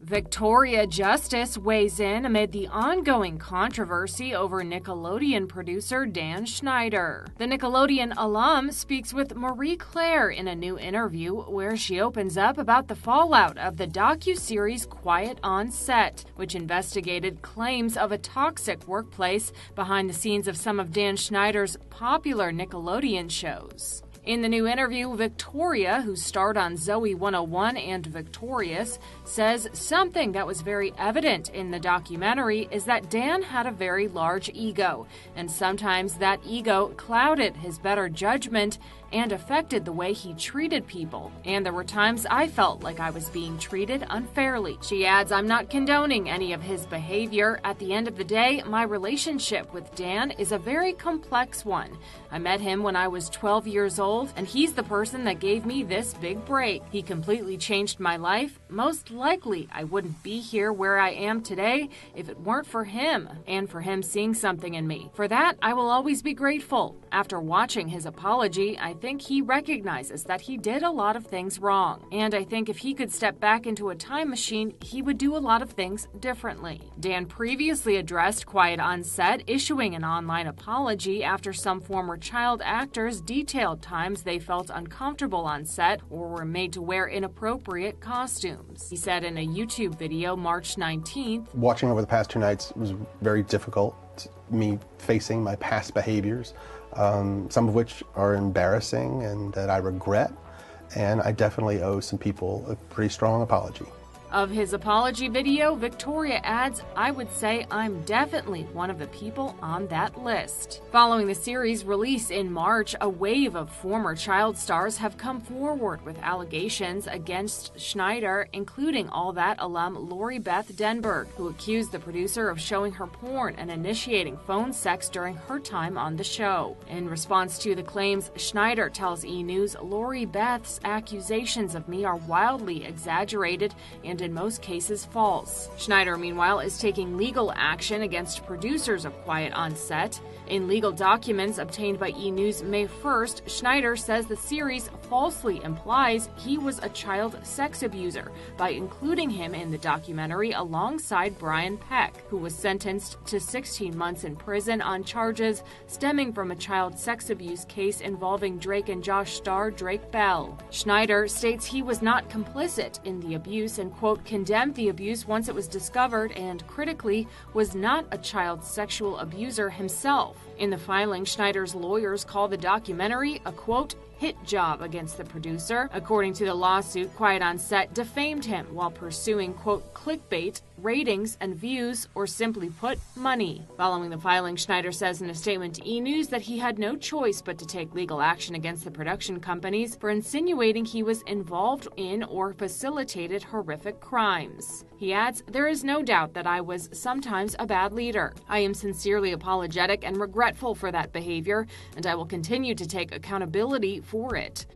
Victoria Justice weighs in amid the ongoing controversy over Nickelodeon producer Dan Schneider. The Nickelodeon alum speaks with Marie Claire in a new interview where she opens up about the fallout of the docuseries Quiet on Set, which investigated claims of a toxic workplace behind the scenes of some of Dan Schneider's popular Nickelodeon shows. In the new interview, Victoria, who starred on Zoe 101 and Victorious, says something that was very evident in the documentary is that Dan had a very large ego, and sometimes that ego clouded his better judgment and affected the way he treated people. And there were times I felt like I was being treated unfairly. She adds, "I'm not condoning any of his behavior. At the end of the day, my relationship with Dan is a very complex one. I met him when I was 12 years old, and he's the person that gave me this big break. He completely changed my life. Most likely, I wouldn't be here where I am today if it weren't for him, and for him seeing something in me. For that, I will always be grateful." After watching his apology, I think he recognizes that he did a lot of things wrong. And I think if he could step back into a time machine, he would do a lot of things differently. Dan previously addressed Quiet on Set, issuing an online apology after some former child actors detailed times they felt uncomfortable on set or were made to wear inappropriate costumes. He said in a YouTube video March 19th, "Watching over the past 2 nights was very difficult, me facing my past behaviors, some of which are embarrassing and that I regret, and I definitely owe some people a pretty strong apology." Of his apology video, Victoria adds, "I would say I'm definitely one of the people on that list." Following the series' release in March, a wave of former child stars have come forward with allegations against Schneider, including All That alum Lori Beth Denberg, who accused the producer of showing her porn and initiating phone sex during her time on the show. In response to the claims, Schneider tells E! News, "Lori Beth's accusations of me are wildly exaggerated and in most cases false." Schneider, meanwhile, is taking legal action against producers of Quiet on Set. In legal documents obtained by E! News May 1st, Schneider says the series falsely implies he was a child sex abuser by including him in the documentary alongside Brian Peck, who was sentenced to 16 months in prison on charges stemming from a child sex abuse case involving Drake and Josh star Drake Bell. Schneider states he was not complicit in the abuse and, quote, condemned the abuse once it was discovered and, critically, was not a child sexual abuser himself. In the filing, Schneider's lawyers call the documentary a, quote, hit job against the producer. According to the lawsuit, Quiet on Set defamed him while pursuing, quote, clickbait, ratings, and views, or simply put, money. Following the filing, Schneider says in a statement to E! News that he had no choice but to take legal action against the production companies for insinuating he was involved in or facilitated horrific crimes. He adds, "There is no doubt that I was sometimes a bad leader. I am sincerely apologetic and regretful for that behavior, and I will continue to take accountability for it."